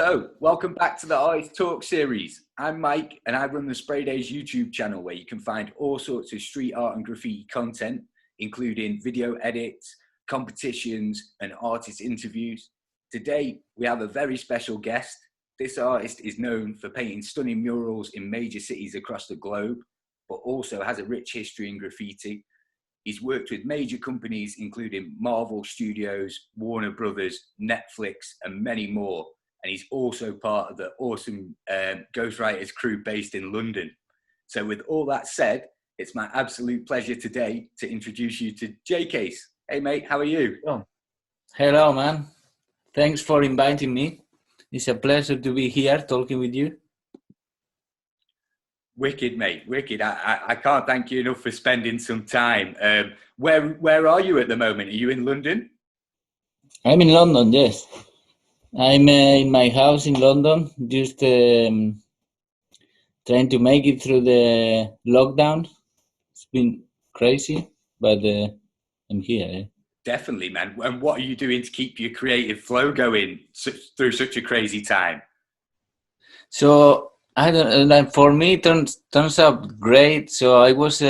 So, welcome back to the Artist Talk series. I'm Mike and I run the Spray Days YouTube channel where you can find all sorts of street art and graffiti content, including video edits, competitions and artist interviews. Today, we have a very special guest. This artist is known for painting stunning murals in major cities across the globe, but also has a rich history in graffiti. He's worked with major companies including Marvel Studios, Warner Brothers, Netflix and many more. And he's also part of the awesome Ghostwriters crew based in London. So with all that said, it's my absolute pleasure today to introduce you to Kaes. Hey mate, how are you? Oh. Hello man, thanks for inviting me. It's a pleasure to be here talking with you. Wicked mate, wicked. I can't thank you enough for spending some time. Where are you at the moment? Are you in London? I'm in London, yes. I'm in my house in London, just trying to make it through the lockdown. It's been crazy, but I'm here. Eh? Definitely, man. And what are you doing to keep your creative flow going through such a crazy time? So I don't. Like, for me, it turns out great. So I was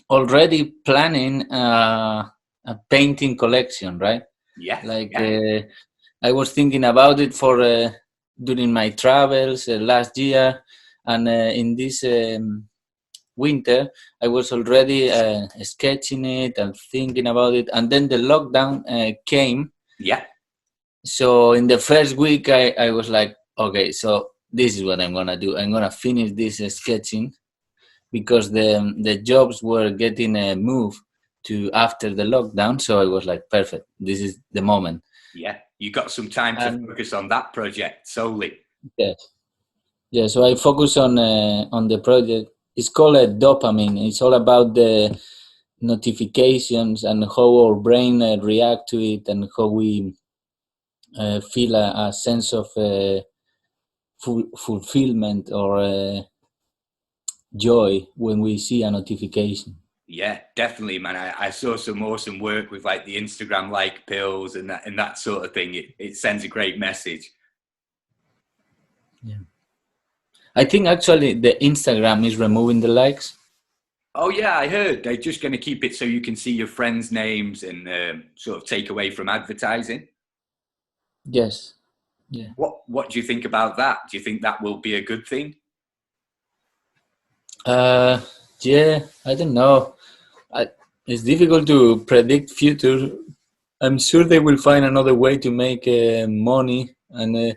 already planning a painting collection, right? Yeah. Like. I was thinking about it for during my travels last year, and in this winter, I was already sketching it and thinking about it. And then the lockdown came. Yeah. So in the first week, I was like, okay, so this is what I'm gonna do. I'm gonna finish this sketching because the jobs were getting moved to after the lockdown. So I was like, perfect. This is the moment. Yeah, you got some time to focus on that project solely. Yes. Yeah, so I focus on the project. It's called a dopamine. It's all about the notifications and how our brain react to it and how we feel a sense of fulfillment or joy when we see a notification. Yeah, definitely, man. I saw some awesome work with like the Instagram like pills and that sort of thing. It sends a great message. Yeah. I think actually the Instagram is removing the likes. Oh yeah, I heard they're just going to keep it so you can see your friends' names and sort of take away from advertising. Yes. Yeah. What do you think about that? Do you think that will be a good thing? Yeah, I don't know. It's difficult to predict future. I'm sure they will find another way to make money, and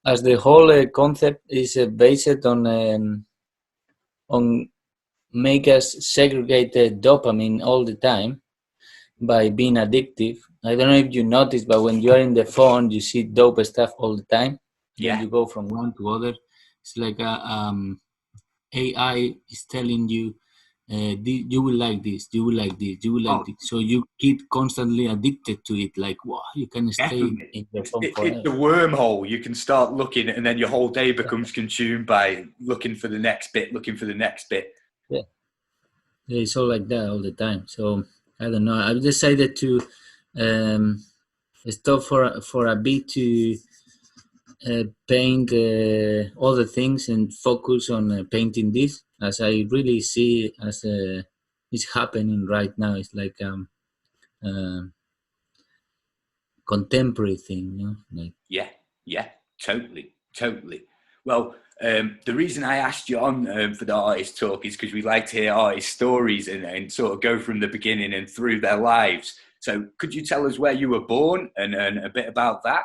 as the whole concept is based on make us segregate dopamine all the time by being addictive. I don't know if you notice, but when you are in the phone, you see dope stuff all the time. Yeah. Then you go from one to other. It's like AI is telling you, you will like this, you will like this, you will like this. So you keep constantly addicted to it. Like, wow, you can stay in the phone forever. It's a wormhole. You can start looking and then your whole day becomes consumed by looking for the next bit, looking for the next bit. Yeah. It's all like that all the time. So I don't know. I've decided to stop for a bit to paint other things and focus on painting this, as I really see as it's happening right now. It's like contemporary thing, you know? Like, yeah, totally. Well, the reason I asked you on for the artist talk is because we like to hear artist stories and sort of go from the beginning and through their lives. So could you tell us where you were born and a bit about that?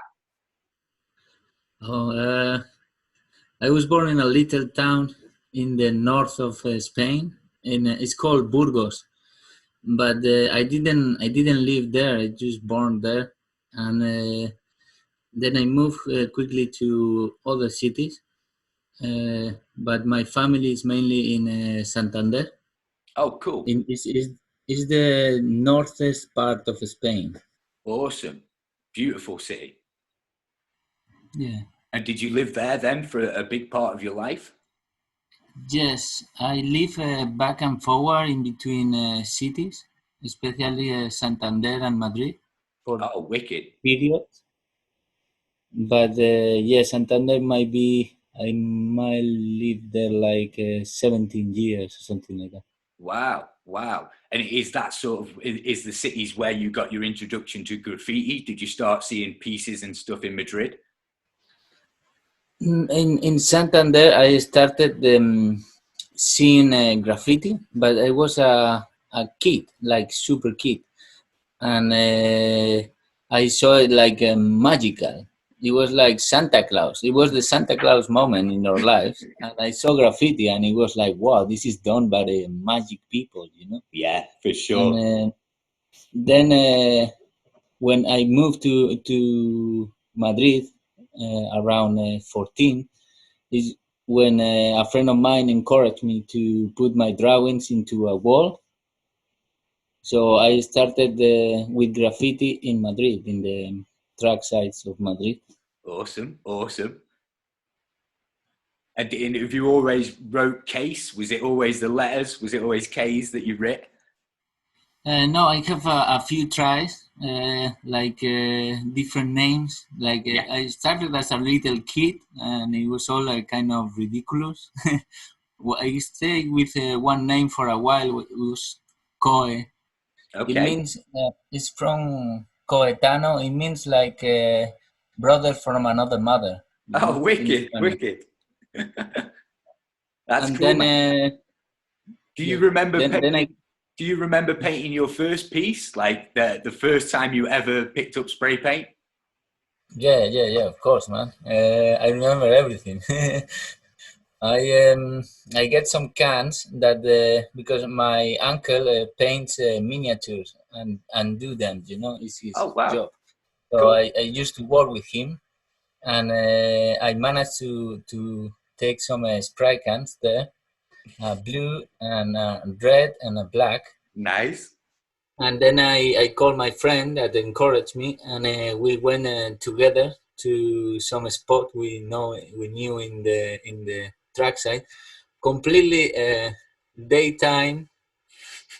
I was born in a little town in the north of Spain. It's called Burgos, but I didn't live there. I just born there, and then I moved quickly to other cities. But my family is mainly in Santander. Oh, cool. Is the northeast part of Spain. Awesome. Beautiful city. Yeah. And did you live there then for a big part of your life? Yes, I live back and forward in between cities, especially Santander and Madrid for Oh, wicked. periods. But yeah, Santander might be. I might live there like 17 years or something like that. Wow, wow. And is that sort of is the cities where you got your introduction to graffiti? Did you start seeing pieces and stuff in Madrid? In Santander, I started seeing graffiti, but I was a kid, like super kid, and I saw it like magical. It was like Santa Claus. It was the Santa Claus moment in our lives, and I saw graffiti, and it was like, wow, this is done by the magic people, you know. Yeah, for And sure. then when I moved to Madrid around 14 is when a friend of mine encouraged me to put my drawings into a wall. So I started with graffiti in Madrid, in the track sites of Madrid. Awesome, awesome. And have you always wrote Case? Was it always the letters? Was it always K's that you writ? No, I have a few tries, like different names. Like Yeah. I started as a little kid, and it was all kind of ridiculous. Well, I stayed with one name for a while. It was Coe. It Okay. means it's from coetano. It means like brother from another mother. You Oh, know, in wicked, Spanish. wicked. That's And cool, then, man. Do you yeah, remember then I painting? Do you remember painting your first piece, like the first time you ever picked up spray paint? yeah, of course, man. I remember everything. I um I get some cans that because my uncle paints miniatures and do them. You know, it's his Oh, wow, job. So cool. I used to work with him, and I managed to take some spray cans there, blue and red and a black. Nice. And then I called my friend that encouraged me, and we went together to some spot we knew in the trackside. Completely daytime,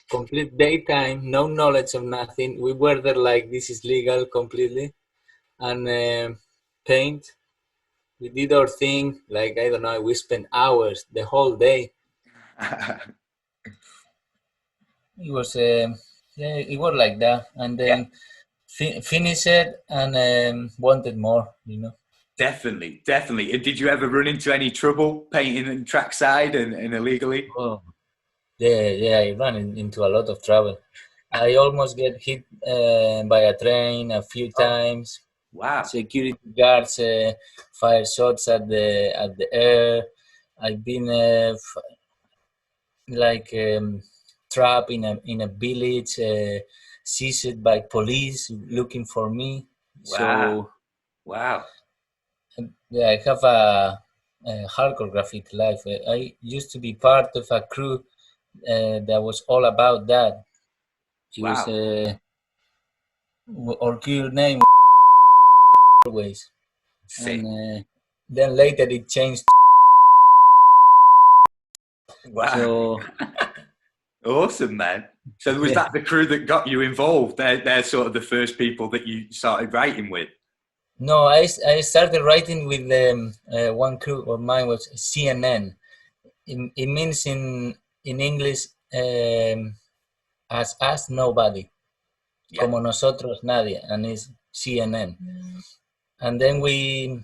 complete daytime, no knowledge of nothing. We were there like this is legal completely, and paint. We did our thing. Like I don't know, we spent hours the whole day. It was yeah, it was like that, and Yeah, then finished it and wanted more. You know. definitely, definitely. And did you ever run into any trouble painting in trackside and illegally? Oh, yeah. I ran into a lot of trouble. I almost get hit by a train a few Oh, times. wow. Security guards fire shots at the air. I've been like trapped in a village, seized by police looking for me. Wow. So Wow. yeah, I have a hardcore graphic life. I used to be part of a crew that was all about that. It was Wow. our crew name always, and Sick. then later it changed. Wow. So Awesome, man. So was yeah, that the crew that got you involved? They're sort of the first people that you started writing with. no, I started writing with one crew of mine was CNN. It means in English as us nobody, Yeah. como nosotros nadie, and it's CNN. And then we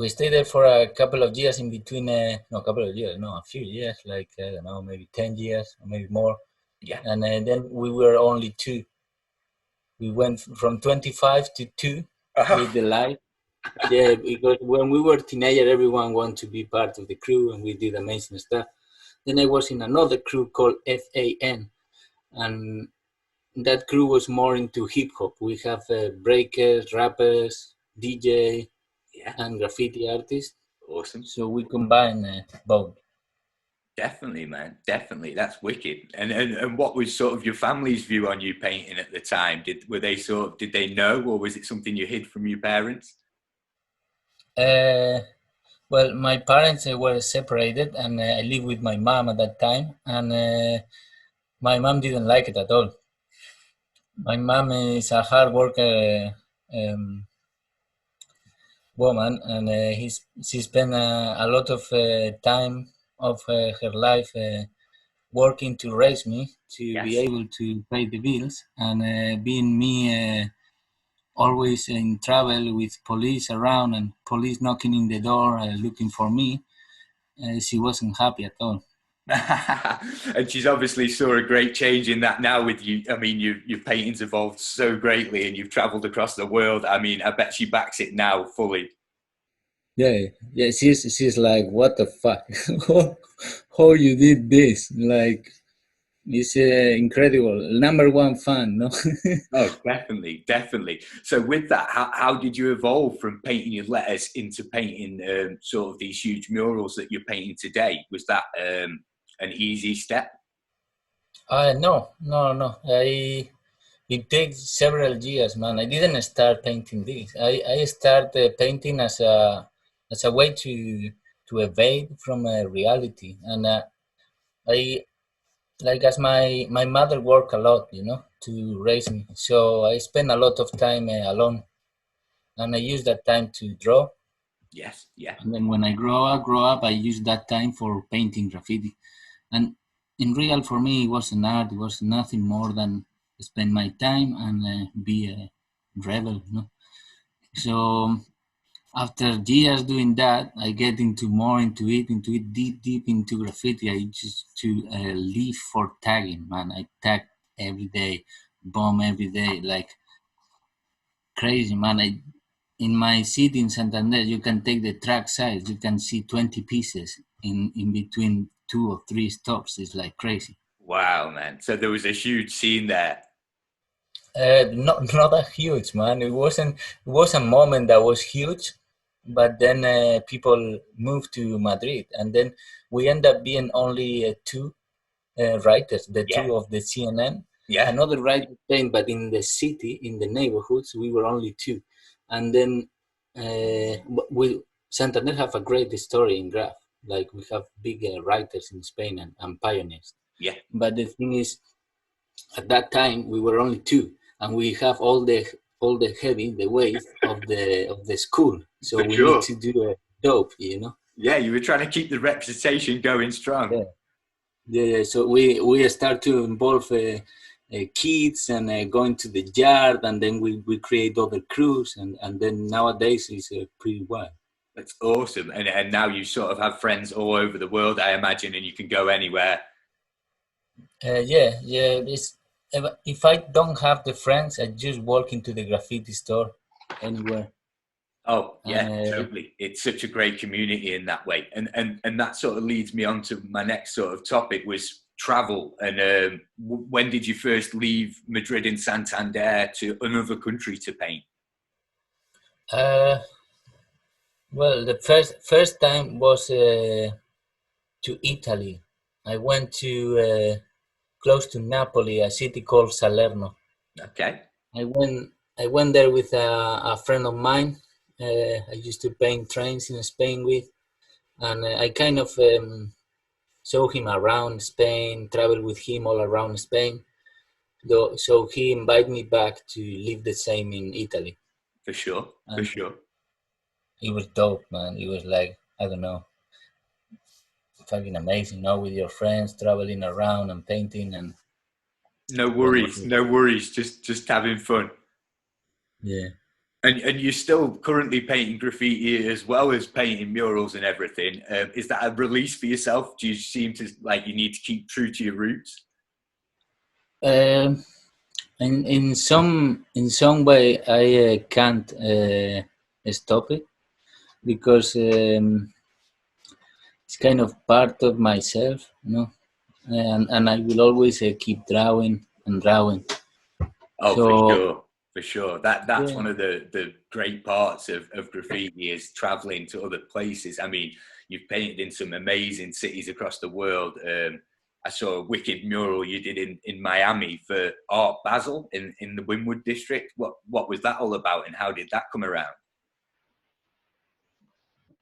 stayed there for a couple of years in between. No, a couple of years, no, a few years, like I don't know, maybe 10 years or maybe more. Yeah. And then we were only two. We went from 25 to two with the light. Yeah, because when we were teenager, everyone wanted to be part of the crew, and we did amazing stuff. Then I was in another crew called FAN, and that crew was more into hip hop. We have breakers, rappers, DJ, Yeah. and graffiti artists. Awesome. So we combine both. Definitely, man. Definitely. That's wicked. And what was sort of your family's view on you painting at the time? Did they know, or was it something you hid from your parents? Uh, well, my parents were separated, and I lived with my mom at that time, and my mom didn't like it at all. My mom is a hard worker. woman, and she spent a lot of time of her life working to raise me to be Yes. able to pay the bills, and being me always in travel with police around and police knocking in the door looking for me. She wasn't happy at all. And she's obviously saw a great change in that now with you. I mean, your paintings evolved so greatly and you've traveled across the world. I mean, I bet she backs it now fully. Yeah, yeah. She's like, what the fuck? how you did this? Like, it's incredible. Number one fan, no? Oh, definitely, definitely. So, with that, how did you evolve from painting your letters into painting sort of these huge murals that you're painting today? Was that an easy step? No, no, no. It takes several years, man. I didn't start painting this. I started painting as a way to evade from reality, and I like as my mother worked a lot, to raise me. So I spent a lot of time alone, and I used that time to draw. Yes, yeah. And then when I grow up, I used that time for painting graffiti. And in real, for me, it was an art. It was nothing more than spend my time and be a rebel. So after years doing that, I get into it, deep into graffiti. I just to live for tagging, man. I tag every day, bomb every day, like crazy, man. In my city in Santander, you can take the track size. You can see 20 pieces in between two or three stops. It's like crazy. Wow, man. So there was a huge scene there. Not a huge, man. It was a moment that was huge, but then people moved to Madrid, and then we end up being only two writers, the two Yeah, of the CNN. yeah, Another writer came, but in the city, in the neighborhoods, we were only two. And then we Santander have a great story in graph. Like we have big writers in Spain and pioneers. yeah, But the thing is, at that time we were only two, and we have all the heavy, the weight of the school. So for we need sure. to do a dope. Yeah, you were trying to keep the reputation going strong. Yeah. Yeah, so we start to involve kids and going to the yard, and then we create other crews, and then nowadays it's pretty wild. That's awesome. And now you sort of have friends all over the world, I imagine, and you can go anywhere. Yeah. If I don't have the friends, I just walk into the graffiti store anywhere, Oh, and yeah, totally. It's such a great community in that way. And that sort of leads me on to my next sort of topic was travel. And when did you first leave Madrid and Santander to another country to paint? uh, well, the first time was to Italy. I went to close to Napoli, a city called Salerno. Okay. I went there with a friend of mine. I used to paint trains in Spain with, and I kind of show him around Spain, travel with him all around Spain. Though, so he invited me back to live the same in Italy, For sure. For and sure. it was dope, man. It was like, I don't know, fucking amazing. Now with your friends traveling around and painting, and No worries. wonderful. No worries. Just having fun. Yeah. And you're still currently painting graffiti as well as painting murals and everything. Is that a release for yourself? Do you seem to like you need to keep true to your roots? Um, in some way, I can't stop it because it's kind of part of myself. And I will always keep drawing and drawing. Oh, for So sure, for sure. That's yeah, one of the great parts of graffiti is traveling to other places. I mean, you've painted in some amazing cities across the world. I saw a wicked mural you did in Miami for Art Basel in the Wynwood district. What was that all about, and how did that come around?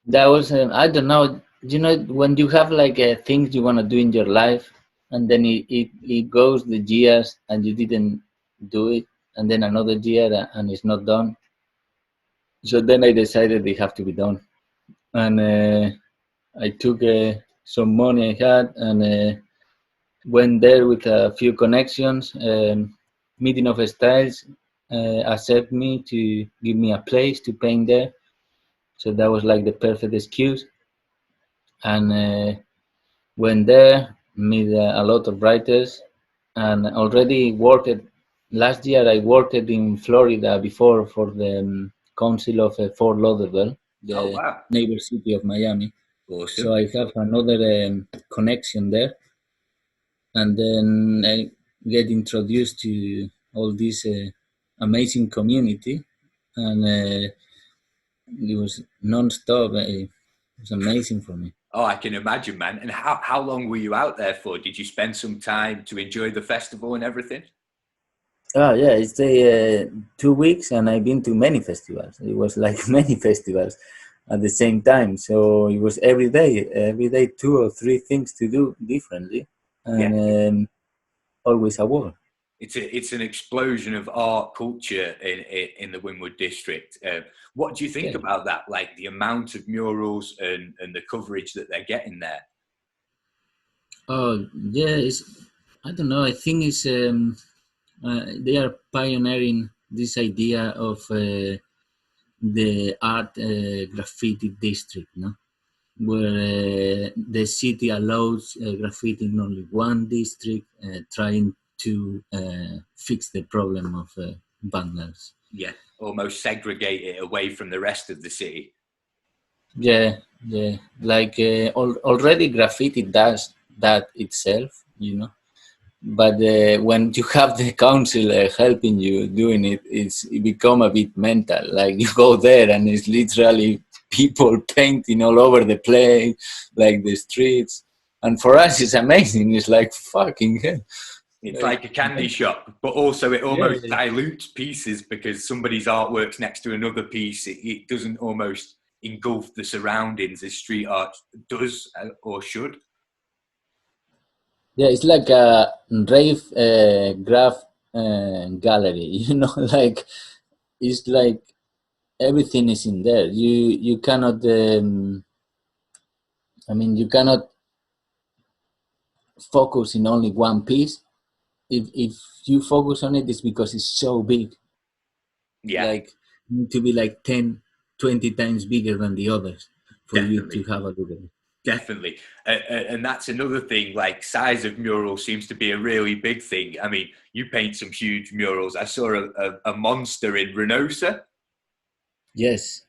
that was I don't know. You know when you have like things you want to do in your life, and then it goes the years and you didn't do it, and then another year and it's not done. So then I decided they have to be done, and I took some money I had and went there with a few connections. Meeting of Styles accept me to give me a place to paint there, so that was like the perfect excuse. And went there, meet a lot of writers, and already worked. Last year, I worked in Florida before for the Council of Fort Lauderdale, Oh the wow, neighbor city of Miami. So awesome. I have another connection there, and then I get introduced to all this amazing community, and it was non-stop. It was amazing for me. Oh, I can imagine, man. And how long were you out there for? Did you spend some time to enjoy the festival and everything? Oh yeah, it's a 2 weeks, and I've been to many festivals. It was like many festivals at the same time. So it was every day two or three things to do differently, and Yeah, always a war. it's an explosion of art culture in the Wynwood district. What do you think Yeah. about that? Like the amount of murals and the coverage that they're getting there. Oh yeah, it's I don't know. I think it's they are pioneering this idea of the art graffiti district, no? Where the city allows graffiti in only one district, trying to fix the problem of vandals. Yeah, almost segregate it away from the rest of the city. Yeah, yeah. Like already graffiti does that itself, you know. But when you have the council helping you doing it, it become a bit mental. Like you go there and it's literally people painting all over the place, like the streets. And for us, it's amazing. It's like fucking hell. It's Like like a candy shop, but also it yeah, almost dilutes pieces because somebody's artwork's next to another piece. It doesn't almost engulf the surroundings as street art does or should. yeah. It's like a rave graph gallery. You know, like it's like everything is in there. You cannot. I mean, you cannot focus in only one piece. If you focus on it, it's because it's so big. Yeah, Like you need to be like 10, 20 times bigger than the others for you to definitely. have a look at it. Definitely. And that's another thing, like size of mural seems to be a really big thing. I mean, you paint some huge murals. I saw a monster in Renosa. Yes,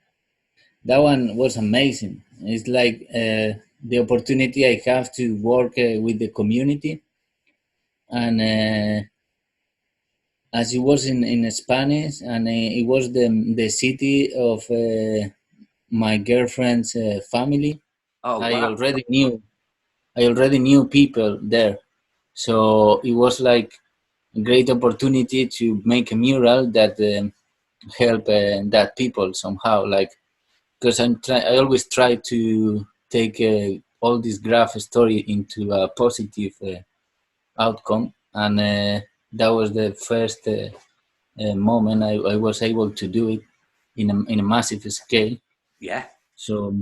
that one was amazing. It's like the opportunity I have to work with the community, and as it was in Spanish, and it was the city of my girlfriend's family. Oh, I wow. already knew I already knew people there, so it was like a great opportunity to make a mural that help that people somehow. Like because I always try to take all this graph story into a positive outcome, and that was the first moment I was able to do it in a massive scale. Yeah. So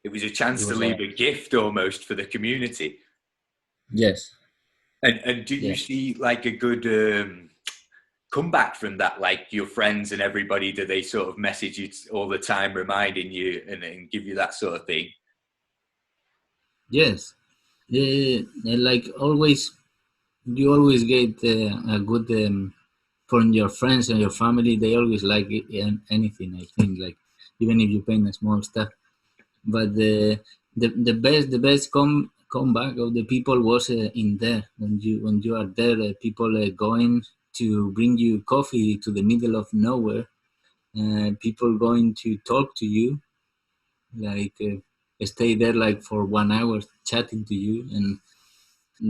It was a it chance to was leave a gift almost for the community. yes, And do you yeah. see like a good comeback from that? Like your friends and everybody, do they sort of message you all the time, reminding you and give you that sort of thing? Yes, like always, you always get a good from your friends and your family. They always like it, anything. I think like even if you paint a small stuff. But the best comeback of the people was in there when you are there. People going to bring you coffee to the middle of nowhere. People going to talk to you like stay there like for 1 hour chatting to you, and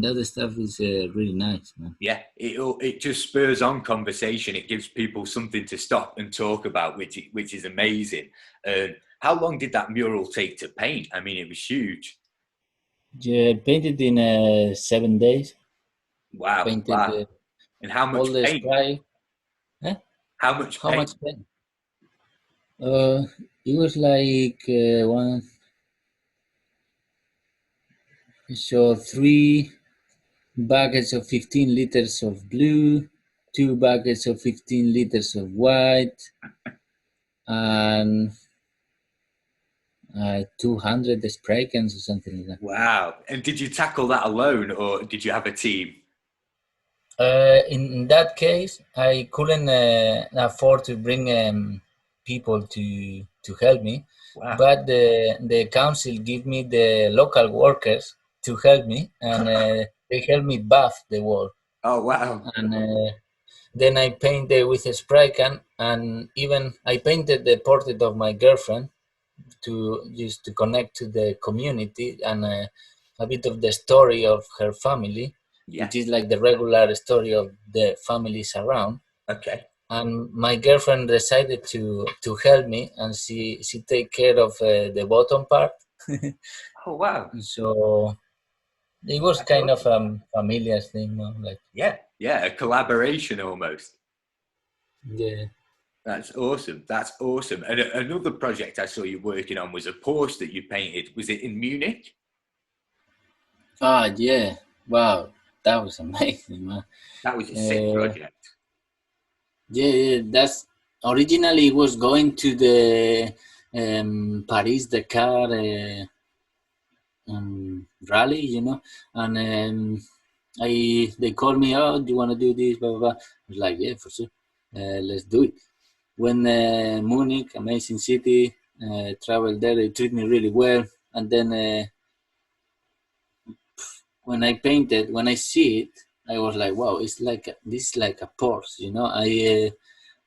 that stuff is really nice, man. Yeah, it just spurs on conversation. It gives people something to stop and talk about, which is amazing. How long did that mural take to paint? I mean, it was huge. Yeah, painted in 7 days. Wow, Painted wow. And how all much the paint? sky. Eh? How much How paint? much paint? Uh, it was like one, so 3 buckets of 15 liters of blue, 2 buckets of 15 liters of white, and 200 spray cans or something like that. Wow. And did you tackle that alone or did you have a team? In that case, I couldn't afford to bring people to help me, Wow. but the council give me the local workers to help me, and they help me buff the wall, Oh, wow. and then I painted with a spray can, and even I painted the portrait of my girlfriend to just to connect to the community and a bit of the story of her family, Yeah. which is like the regular story of the families around. Okay. And my girlfriend decided to help me, and she take care of the bottom part. Oh, wow. So it was That's kind of awesome. familiar thing, no? Like Yeah. Yeah. A collaboration almost. yeah. That's awesome. That's awesome. And another project I saw you working on was a Porsche that you painted. Was it in Munich? Ah, yeah. Wow, that was amazing, man. That was a sick Uh, project. Yeah, yeah, that's originally it was going to the Paris Dakar rally, and I they called me, oh, do you want to do this, blah blah blah. I was like, yeah, for sure, let's do it. When Munich, amazing city, traveled there, they treat me really well, and then when I see it, I was like, wow, it's like this is like a Porsche,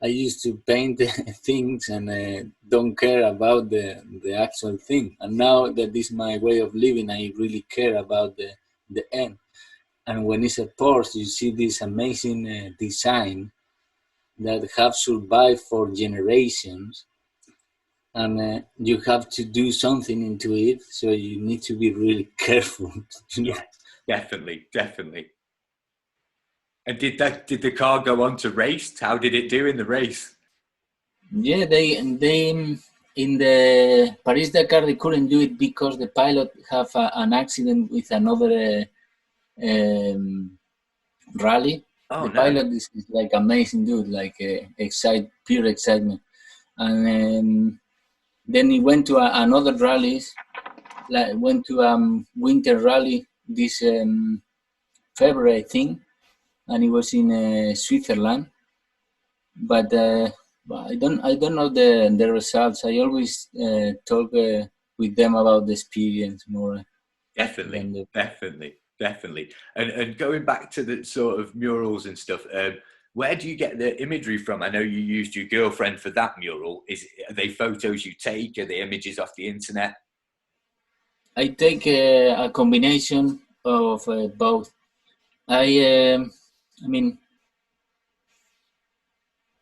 I used to paint things and don't care about the actual thing. And now that this is my way of living, I really care about the end. And when it's a Porsche, you see this amazing design that have survived for generations, and you have to do something into it. So you need to be really careful, you know. Yeah, definitely, definitely. And did the car go on to race? How did it do in the race? Yeah, they in the Paris Dakar they couldn't do it because the pilot have an accident with another rally. Oh The no, pilot is like amazing dude, like pure excitement. And then he went to another rallies, like went to winter rally this February, I think, and he was in Switzerland. But I don't know the results. I always talk with them about the experience more definitely, than the. definitely, definitely. And going back to the sort of murals and stuff, where do you get the imagery from? I know you used your girlfriend for that mural. Are they photos you take? Are they images off the internet? I take a combination of both. I mean,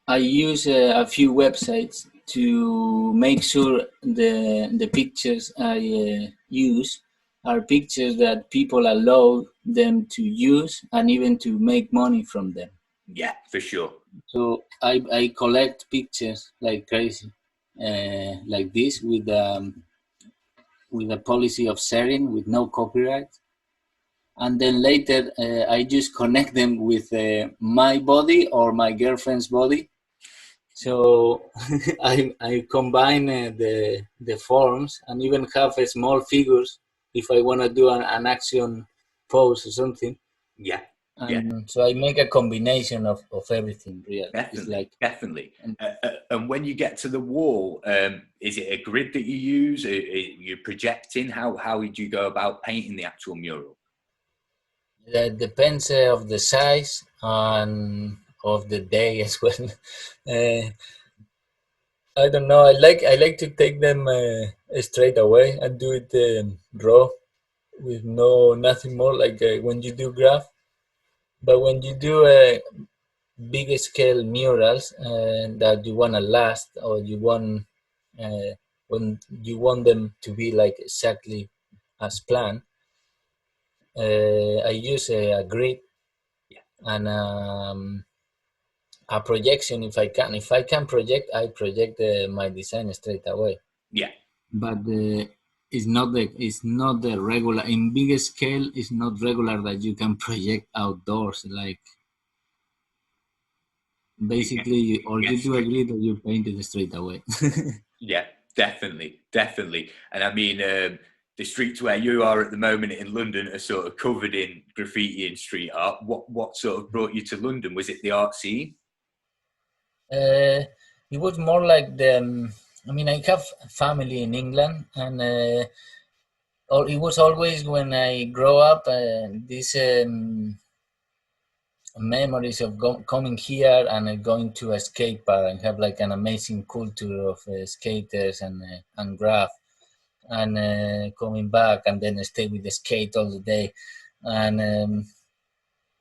I use a few websites to make sure the pictures I use are pictures that people allow them to use and even to make money from them. Yeah, for sure. So I collect pictures like crazy, like this with a policy of sharing with no copyright, and then later I just connect them with my body or my girlfriend's body. So I combine the forms and even have small figures if I want to do an action pose or something. Yeah, yeah, And so I make a combination of everything. Real, it's definitely, like definitely. And when you get to the wall, is it a grid that you use? Are you projecting? How would you go about painting the actual mural? that depends of the size and of the day as well. uh, I don't know. I like to take them straight away and do it raw with nothing more like when you do graph. But when you do big scale murals that you wanna last or you want when you want them to be like exactly as planned, I use a grid Yeah, and a projection if I can. If I can project, I project my design straight away. Yeah. But it's not the regular in bigger scale. It's not regular that you can project outdoors. Like You get, basically, or you get you do strict. agree that you paint it straight away. Yeah, definitely, definitely. And I mean, the streets where you are at the moment in London are sort of covered in graffiti and street art. What sort of brought you to London? Was it the art scene? Uh, it was more like the. I mean, I have family in England, and it was always when I grow up, these memories of coming here and going to a skate park and have like an amazing culture of skaters and graph and coming back and then stay with the skate all the day and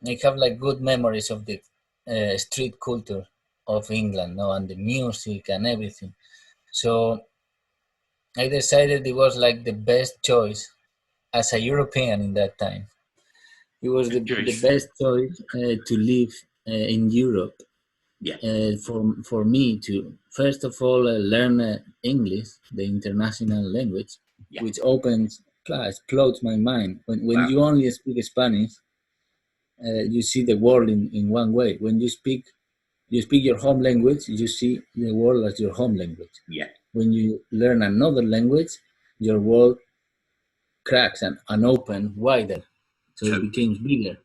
I have like good memories of the street culture of England, no, and the music and everything. So I decided it was like the best choice as a European in that time. It was Good the choice. best choice to live in Europe Yeah, for me to first of all learn English, the international language, yeah. which explodes my mind. When Wow. you only speak Spanish, you see the world in one way. When you speak your home language, you see the world as your home language. Yeah. When you learn another language, your world cracks and open wider, so it Totally. becomes bigger.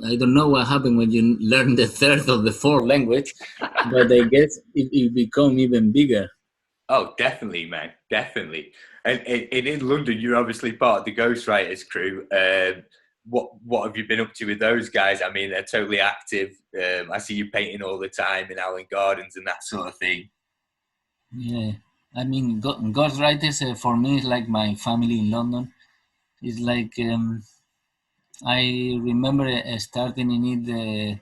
I don't know what happened when you learn the third or the fourth language, but I guess it become even bigger. Oh, definitely, man. Definitely. And in London, you're obviously part of the Ghostwriters crew. What have you been up to with those guys? I mean, they're totally active. I see you painting all the time in Allen Gardens and that sort of thing. Yeah, I mean, ghostwriters for me is like my family in London. It's like I remember starting in it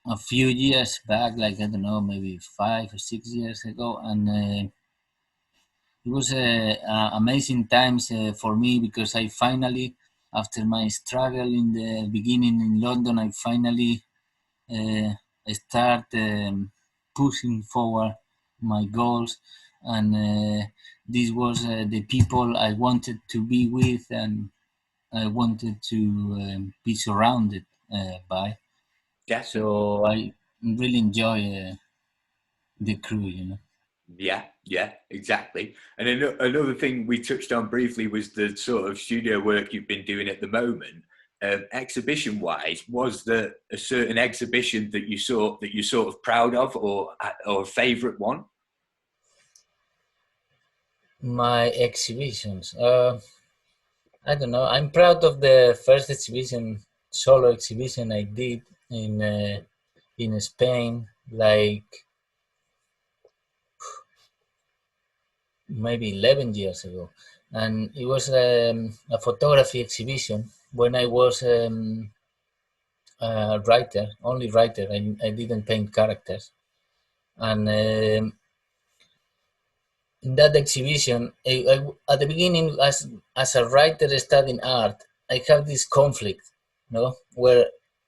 a few years back, like I don't know, maybe 5 or 6 years ago, and it was amazing times for me because I finally, after my struggle in the beginning in London, I finally uh, start pushing forward my goals, and this was the people I wanted to be with, and I wanted to be surrounded by. Definitely. So I really enjoy the crew, you know. Yeah, yeah, exactly. And another thing we touched on briefly was the sort of studio work you've been doing at the moment. Exhibition wise, was there a certain exhibition that you saw that you're sort of proud of, or a favorite one? My exhibitions. I don't know. I'm proud of the first exhibition, solo exhibition I did in Spain, like maybe 11 years ago, and it was a photography exhibition when I was a writer, only writer. I didn't paint characters, and in that exhibition, at the beginning, as a writer studying art, I have this conflict, where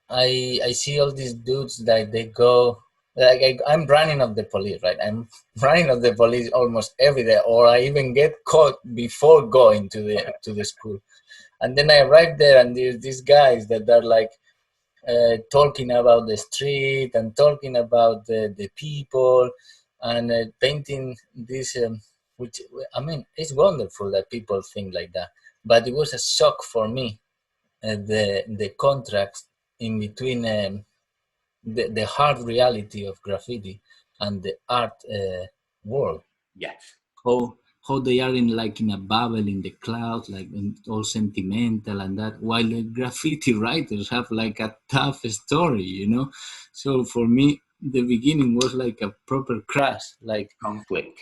I see all these dudes that they go like I'm running of the police, right? I'm running of the police almost every day, or I even get caught before going to the school, and then I arrive there, and there's these guys that are like talking about the street and talking about the people and painting this which I mean it's wonderful that people think like that, but it was a shock for me, the contrast in between the hard reality of graffiti and the art world. Yes. How they are in a bubble in the clouds, like all sentimental and that, while the graffiti writers have like a tough story, you know. So for me, the beginning was like a proper crash. Like Conflict.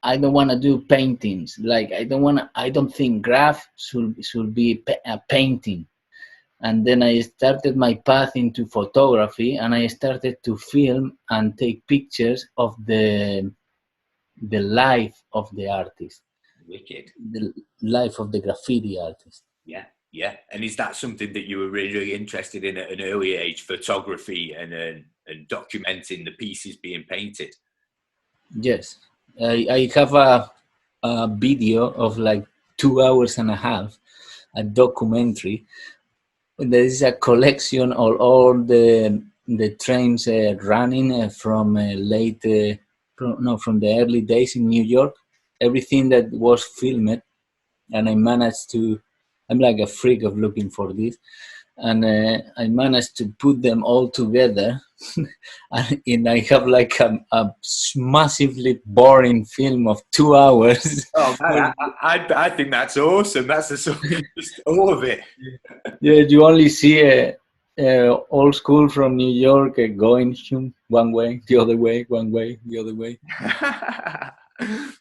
I don't want to do paintings. Like I don't think graph should be a painting. And then I started my path into photography, and I started to film and take pictures of the life of the artist, Wicked. the life of the graffiti artist. Yeah. Yeah, and is that something that you were really, really interested in at an early age, photography and documenting the pieces being painted? Yes, I have a video of like 2 hours and a half, a documentary. There is a collection of all the trains running from from the early days in New York. Everything that was filmed, and I managed to. I'm like a freak of looking for this, and I managed to put them all together, and I have like a massively boring film of 2 hours. Oh man, where I think that's awesome. That's just all of it. yeah, you only see old school from New York going one way, the other way, one way, the other way.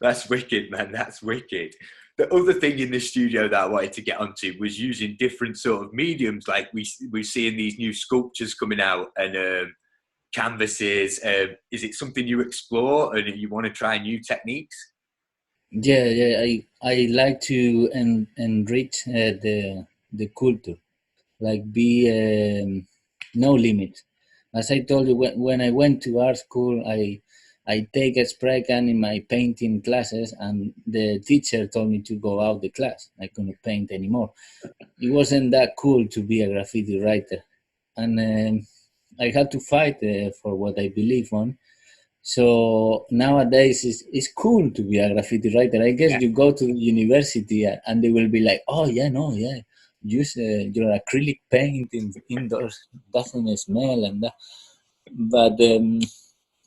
That's wicked, man. That's wicked. The other thing in the studio that I wanted to get onto was using different sort of mediums. Like we're seeing these new sculptures coming out and canvases. Is it something you explore and you want to try new techniques? Yeah, yeah. I like to enrich the culture, like be no limit. As I told you, when I went to art school, I take a spray can in my painting classes, and the teacher told me to go out the class. I couldn't paint anymore. It wasn't that cool to be a graffiti writer, and I had to fight for what I believe on. So nowadays it's cool to be a graffiti writer. I guess Yeah, you go to the university and they will be like, oh yeah, no, yeah, use your acrylic paint indoors, doesn't smell and that. But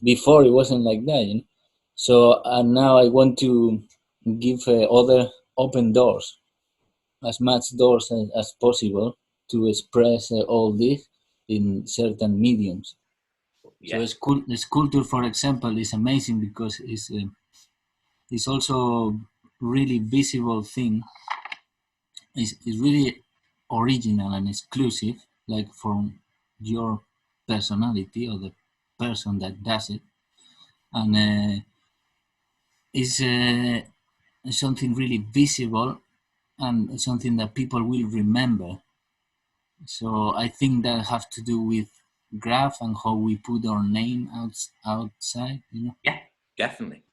before it wasn't like that, you know. So now I want to give other open doors, as much doors as possible to express all this in certain mediums. yeah, So the sculpture, for example, is amazing because it's also really visible thing. It's really original and exclusive, like from your personality or the person that does it, and it's something really visible and something that people will remember. So I think that has to do with graph and how we put our name outside. You know. yeah, definitely,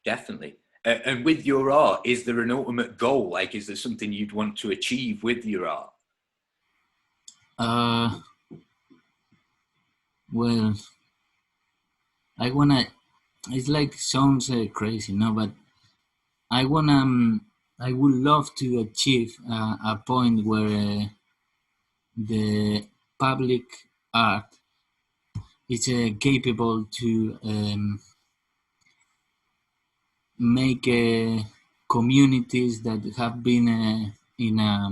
definitely. And with your art, is there an ultimate goal? Like, is there something you'd want to achieve with your art? Uh, well, I wanna. It's like sounds crazy, no? But I wanna. I would love to achieve a point where the public art is capable to make communities that have been in a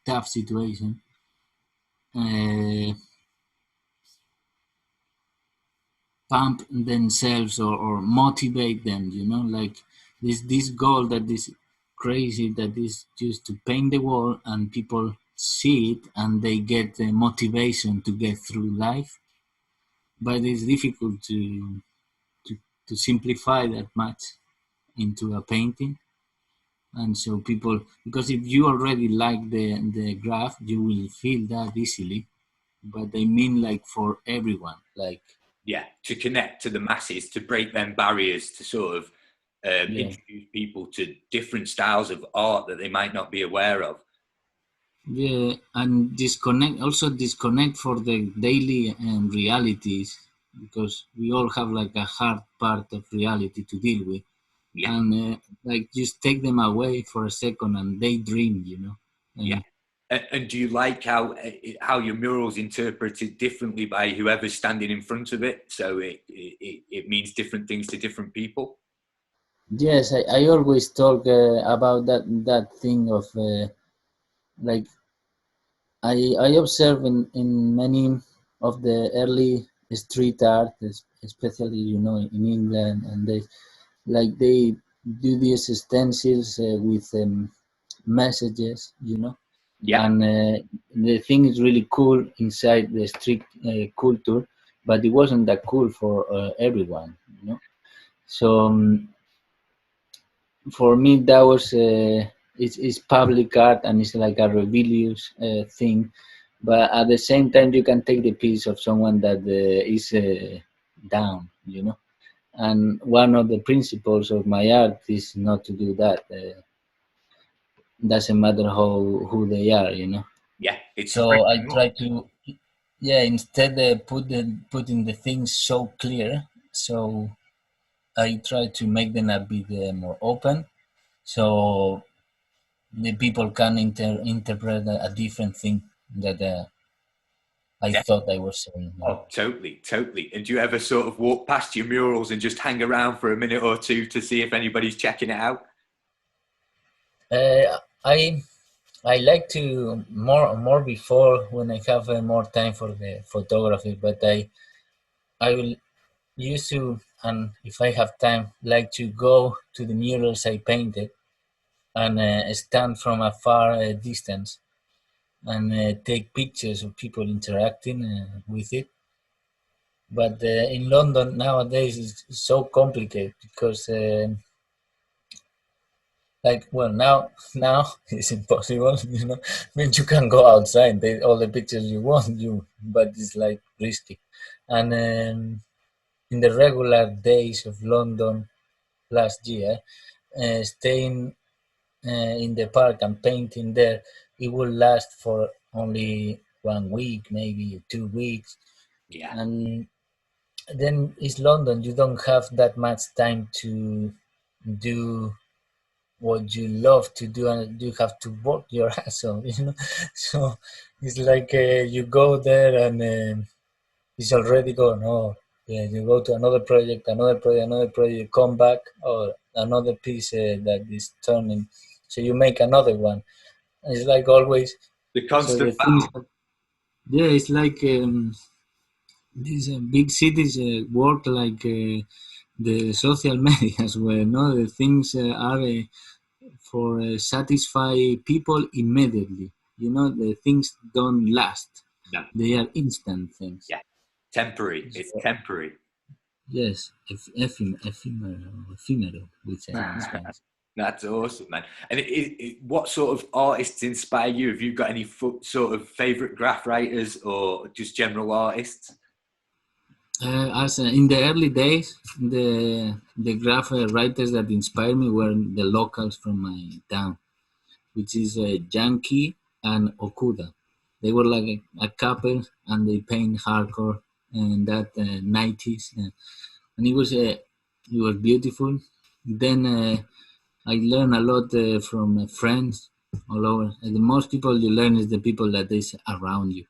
tough situation uh, pump themselves or motivate them, you know, like this goal that is crazy, that is just to paint the wall and people see it and they get the motivation to get through life. But it's difficult to, to simplify that much into a painting. And so people, because if you already like the graph, you will feel that easily. But I mean like for everyone, like Yeah, to connect to the masses, to break them barriers, to sort of yeah. introduce people to different styles of art that they might not be aware of. Yeah, and disconnect for the daily realities, because we all have like a hard part of reality to deal with, Yeah, and like just take them away for a second and daydream, you know. yeah. And do you like how your mural's interpreted differently by whoever's standing in front of it? So it means different things to different people. Yes, I always talk about that thing of like I observe in many of the early street art, especially in England, and they do these stencils with messages, Yeah, and the thing is really cool inside the street culture, but it wasn't that cool for everyone, So for me that was it's public art and it's like a rebellious thing, but at the same time you can take the piece of someone that is down, you know. And one of the principles of my art is not to do that. Doesn't matter how who they are, you know. Yeah, it's to bring So I them up. try to, yeah, instead putting the things so clear. So I try to make them a bit more open, so the people can interpret a different thing that I Yeah. thought I was saying. You know? Oh, totally, totally. And do you ever sort of walk past your murals and just hang around for a minute or two to see if anybody's checking it out? uh, I I like to more before when I have more time for the photography, but I will used to, and if I have time, like to go to the murals I painted and stand from a far distance and take pictures of people interacting with it. But in London nowadays it's so complicated because, like, well, now it's impossible. You know, I mean, you can go outside, take all the pictures you want, but it's like risky. And in the regular days of London last year, staying in the park and painting there, it will last for only 1 week, maybe 2 weeks. Yeah, And then it's London. You don't have that much time to do what you love to do, and you have to work your ass off, you know. So it's like you go there and it's already gone. Oh, yeah, you go to another project, come back, or another piece that is turning. So you make another one. It's like always. the So constant the things, battle. yeah, it's like these big cities work like the social medias, where no, the things are for satisfy people immediately. You know, the things don't last; No, they are instant things. yeah, temporary. It's So, temporary. yes, ephemeral, we say in Spanish. That's awesome, man. And what sort of artists inspire you? Have you got any sort of favorite graph writers or just general artists? As in the early days, the graph writers that inspired me were the locals from my town, which is Yankee and Okuda. They were like a couple, and they paint hardcore in that 90s, and it was beautiful. Then I learned a lot from friends all over. And the most people you learn is the people that is around you,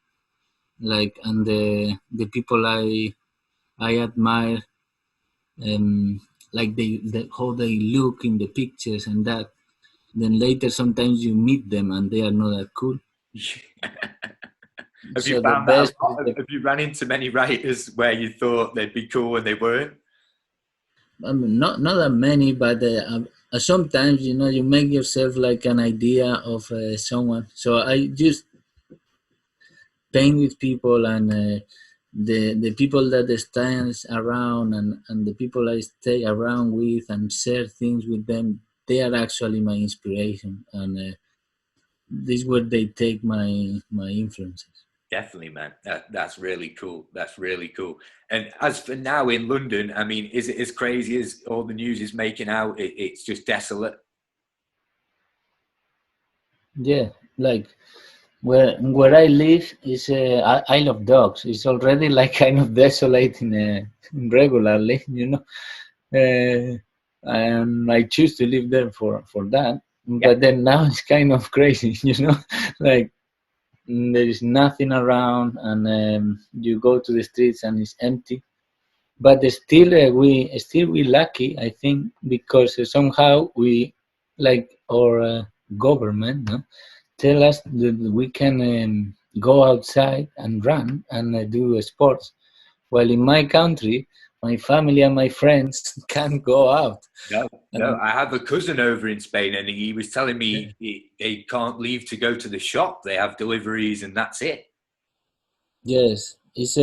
like, and the people I admire, like how they look in the pictures and that. Then later, sometimes you meet them and they are not that cool. Have you So the found that a best lot? is the, Have you run into many writers where you thought they'd be cool and they weren't? I mean, not that many, but sometimes you know you make yourself like an idea of someone. So I just paint with people, and the people that stands around, and the people I stay around with and share things with them, they are actually my inspiration, and this is where they take my influences. Definitely, man. That's really cool. That's really cool. And as for now in London, I mean, is it as crazy as all the news is making out? It's just desolate. Yeah, like where I live is I love dogs. It's already like kind of desolating regularly, you know. And I choose to live there for that. Yeah. But then now it's kind of crazy, you know. Like there is nothing around, and you go to the streets and it's empty. But we lucky, I think, because somehow we, like our government, no, tell us that we can go outside and run and do sports. While in my country, my family and my friends can't go out. No, no. And I have a cousin over in Spain, and he was telling me they can't leave to go to the shop. They have deliveries, and that's it. yes, it's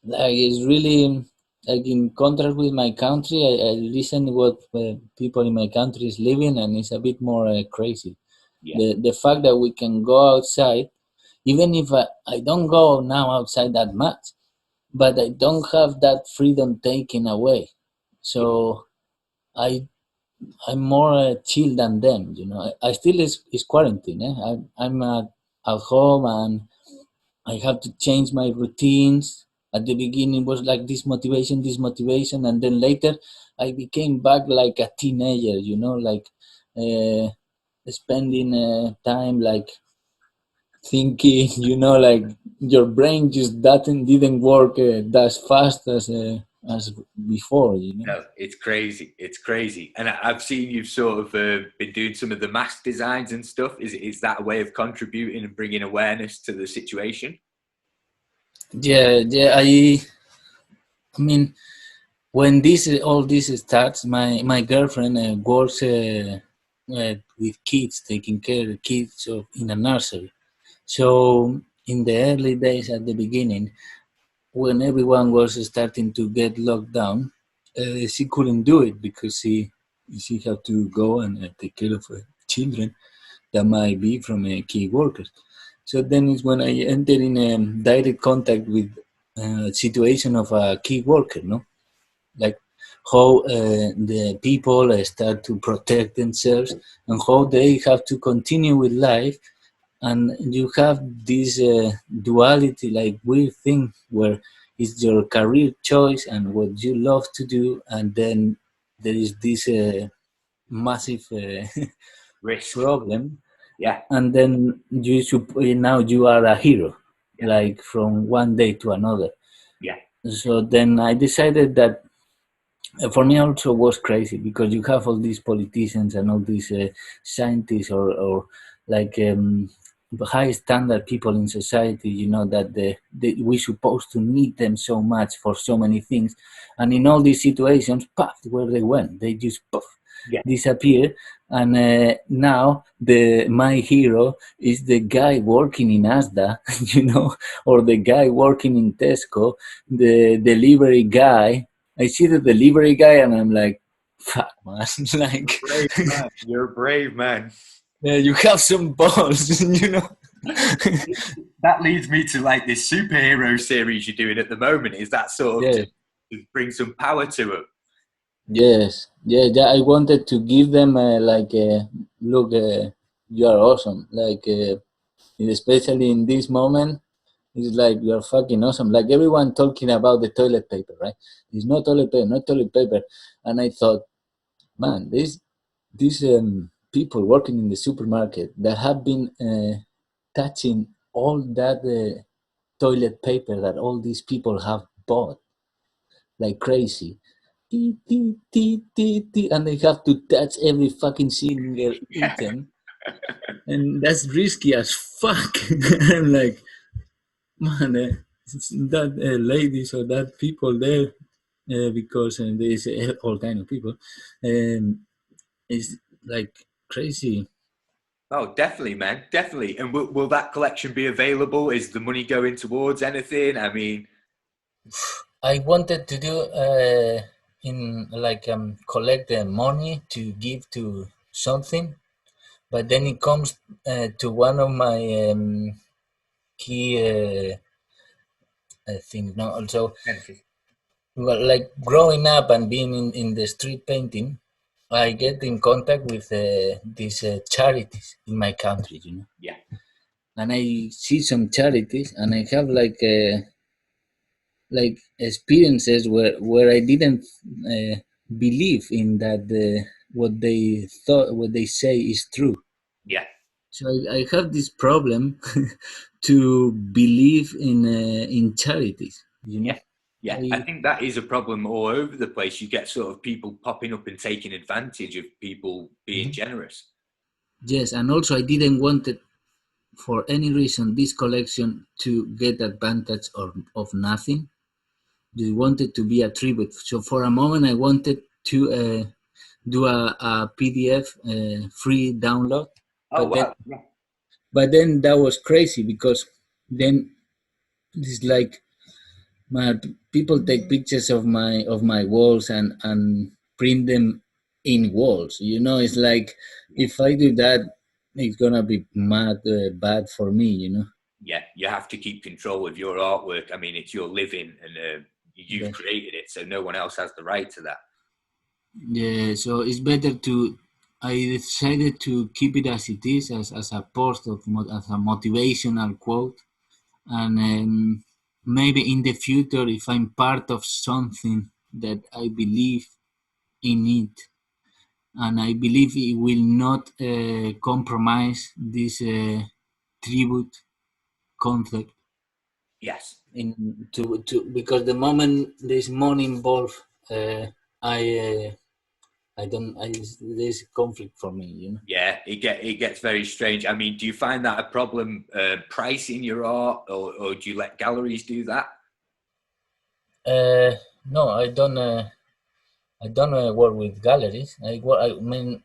like it's really. like in contrast with my country, I listen what people in my country is living, and it's a bit more crazy. Yeah, The fact that we can go outside, even if I don't go now outside that much, but I don't have that freedom taken away. yeah, So I I'm more chill than them. You know, I still is quarantine. I'm at home and I have to change my routines. At the beginning was like this motivation, and then later I became back like a teenager. You know, like uh, spending time like thinking. You know, like your brain just doesn't didn't work as fast as before. You know. no, it's crazy. It's crazy. And I've seen you've sort of been doing some of the mask designs and stuff. Is that a way of contributing and bringing awareness to the situation? Yeah, yeah. I mean, when this all this starts, my girlfriend works with kids, taking care of kids in a nursery. So in the early days at the beginning, when everyone was starting to get locked down, she couldn't do it because she had to go and take care of children that might be from key workers. So then is when I entered in direct contact with situation of a key worker, no, like how the people start to protect themselves and how they have to continue with life, and you have this duality, like weird thing where it's your career choice and what you love to do, and then there is this massive Risk. problem, Yeah, and then you should now you are a hero, yeah, like from one day to another. yeah, So then I decided that for me also was crazy because you have all these politicians and all these scientists or like high standard people in society, you know, that we supposed to need them so much for so many things, and in all these situations, puff, where they went, they just puff, yeah. disappear. And now the my hero is the guy working in Asda, you know, or the guy working in Tesco, the delivery guy. I see the delivery guy and I'm like, fuck, man. You're a Like, brave man. You're a brave man. yeah, you have some balls, you know? That leads me to like this superhero series you're doing at the moment. Is that sort of Yeah. to bring some power to them? Yes. Yeah. Yeah. I wanted to give them, look, you are awesome. Like, especially in this moment, it's like you are fucking awesome. Like everyone talking about the toilet paper, right? It's not toilet paper, not toilet paper. And I thought, man, these people working in the supermarket that have been touching all that toilet paper that all these people have bought like crazy. Tee, tee, tee, tee, tee, and they have to touch every fucking single Yeah, item, and that's risky as fuck. I'm like, man, that ladies or that people there, because there's all kind of people, is like crazy. oh, definitely, man, definitely. And will that collection be available? Is the money going towards anything? I mean, I wanted to do in like collect the money to give to something, but then it comes to one of my key things. No, also, Genesis. well, like growing up and being in the street painting, I get in contact with these charities in my country, you know, Yeah, and I see some charities, and I have like experiences where I didn't believe in that what they thought what they say is true. yeah, So I have this problem to believe in charities. You yeah, know, yeah. I I think that is a problem all over the place. You get sort of people popping up and taking advantage of people being Mhm. generous. Yes, and also I didn't want it for any reason this collection to get advantage of nothing. Just wanted to be a tribute. So for a moment, I wanted to do a PDF free download, Oh but then wow, yeah, that was crazy because then it's like People take pictures of my walls and print them in walls. You know, it's like Yeah, if I do that, it's gonna be mad bad for me. You know. yeah. You have to keep control of your artwork. I mean, it's your living, and you've Yeah. created it, so no one else has the right to that. Yeah. So it's better to. I decided to keep it as it is, as a post as a motivational quote, and maybe in the future, if I'm part of something that I believe in it, and I believe it will not compromise this tribute concept. Yes. In to because the moment there's money involved, uh, I I don't I there's conflict for me. You know. Yeah, it gets very strange. I mean, do you find that a problem pricing your art, or do you let galleries do that? No, I don't. I don't work with galleries. I mean,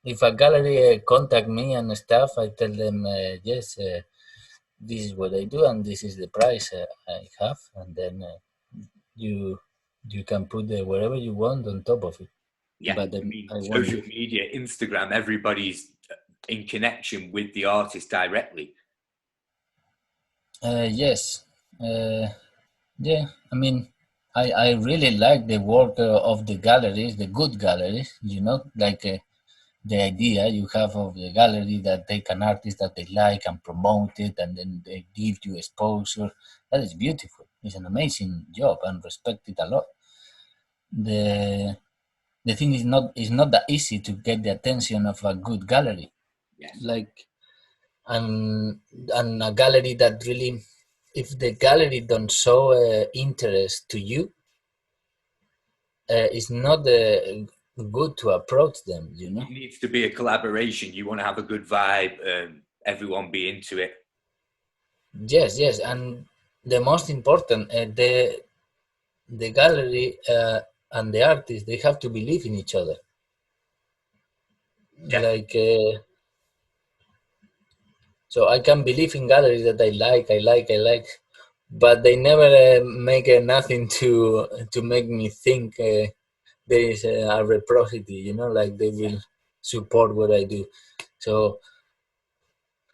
if a gallery contact me and stuff, I tell them yes, this is what I do and this is the price I have, and then you you can put wherever you want on top of it. Yeah, But I mean, I want social media, Instagram, everybody's in connection with the artist directly. yes, uh, yeah. I mean, I really like the work of the galleries, the good galleries. You know, like. The idea you have of the gallery that take an artist that they like and promote it and then they give you exposure. That is beautiful. It's an amazing job and respect it a lot. The the thing is not that easy to get the attention of a good gallery. Yes. Like and a gallery that really, if the gallery don't show interest to you, it's not good to approach them. You know. It needs to be a collaboration. You want to have a good vibe, everyone be into it. Yes, yes, and the most important, the gallery and the artist, they have to believe in each other. Definitely. Like, so I can believe in galleries that I like, but they never make nothing to make me think there is a reciprocity. You know, like they will support what I do. So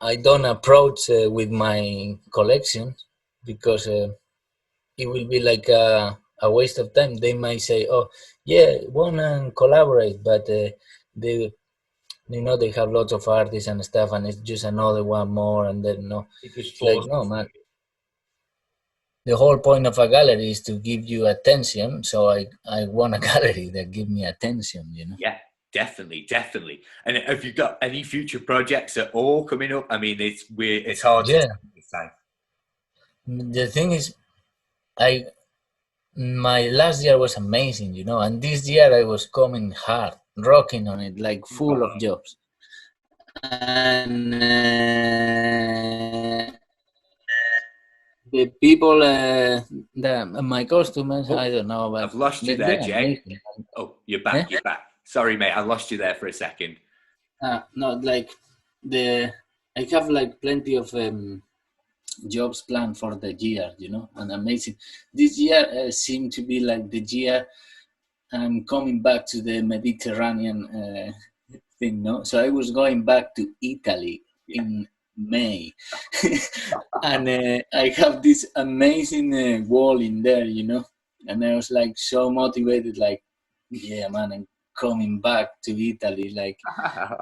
I don't approach with my collection because. It will be like a waste of time. They might say, "Oh, yeah, wanna collaborate," but they, you know, they have lots of artists and stuff, and it's just another one more, and then no, It just it's like no, forces. man. The whole point of a gallery is to give you attention. So I want a gallery that give me attention. You know. Yeah, definitely, definitely. And have you got any future projects at all coming up? I mean, it's hard to Yeah. tell this time. The thing is, I my last year was amazing, you know, and this year I was coming hard, rocking on it, like full of jobs. And the people, my customers, I Oh, don't know, but I've lost you there, they're Jay. amazing. Oh, you're Eh? back. You're back. Sorry, mate. I lost you there for a second. No, like the I have like plenty of jobs planned for the year, you know, and amazing. This year seemed to be like the year I'm coming back to the Mediterranean thing, no? So I was going back to Italy Yeah. in May, and I have this amazing wall in there, you know, and I was like so motivated, like, yeah, man, I'm coming back to Italy, like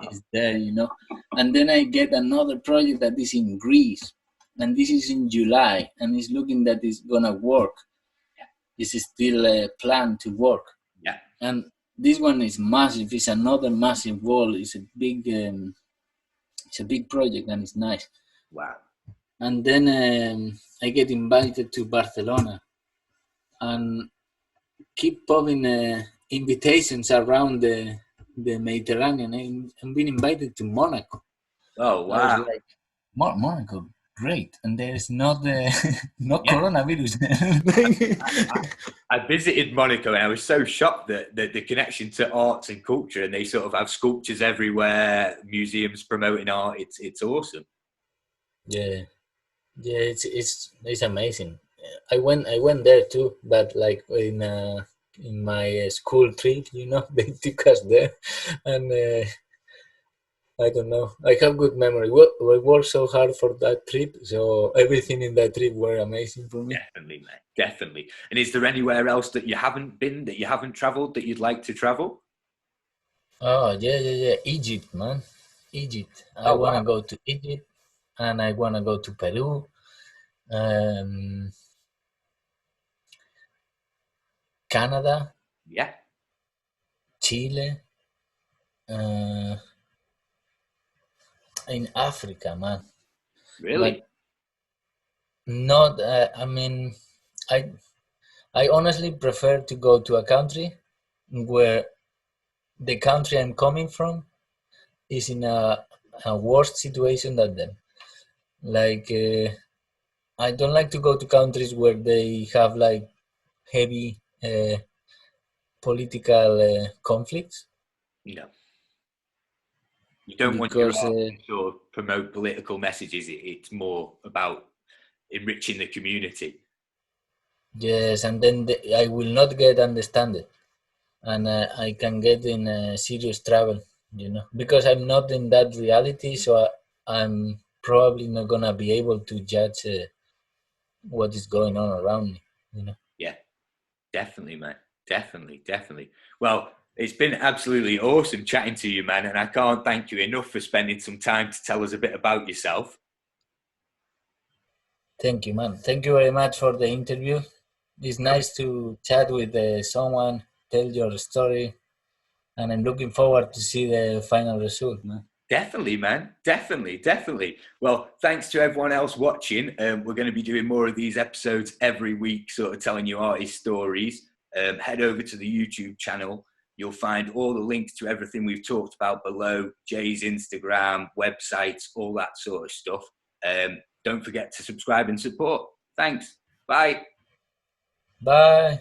it's there, you know. And then I get another project that is in Greece, and this is in July, and it's looking that it's gonna work. This is still planned to work, Yeah. and this one is massive. It's another massive wall. It's a big project and it's nice. Wow. And then I get invited to Barcelona and keep popping invitations around the Mediterranean. I'm being invited to Monaco. Oh, I was wow. like, Monaco, great, and there's not no Yeah. coronavirus. I visited Monaco and I was so shocked that the connection to arts and culture, and they sort of have sculptures everywhere, museums promoting art. It's awesome. Yeah, yeah, it's amazing. I went there too, but like in my school trip, they took us there, and I don't know. I have good memory. We worked so hard for that trip, so everything in that trip were amazing for me. Definitely, mate. Definitely. And is there anywhere else that you haven't been, that you haven't traveled, that you'd like to travel? Oh yeah, yeah, yeah. Egypt, man. Egypt. I Oh, wanna wow. go to Egypt, and I wanna go to Peru, um, Canada, Yeah. Chile, uh, in Africa, man. Really? But not. I mean, I I honestly prefer to go to a country where the country I'm coming from is in a worse situation than them. Like, I don't like to go to countries where they have like heavy political conflicts, No. You don't want your because art to sort of promote political messages. It's more about enriching the community. yes, and then I will not get understand it, and I can get in serious trouble, because I'm not in that reality, so I'm probably not gonna be able to judge what is going on around me. Yeah, definitely, man. Definitely, definitely. Well, it's been absolutely awesome chatting to you, man. And I can't thank you enough for spending some time to tell us a bit about yourself. Thank you, man. Thank you very much for the interview. It's No, nice to chat with someone, tell your story, and I'm looking forward to see the final result, man. definitely, man. Definitely, definitely. Well, thanks to everyone else watching. We're going to be doing more of these episodes every week, sort of telling you artist stories. Head over to the YouTube channel. You'll find all the links to everything we've talked about below, Jay's Instagram, websites, all that sort of stuff. Don't forget to subscribe and support. Thanks. Bye. Bye.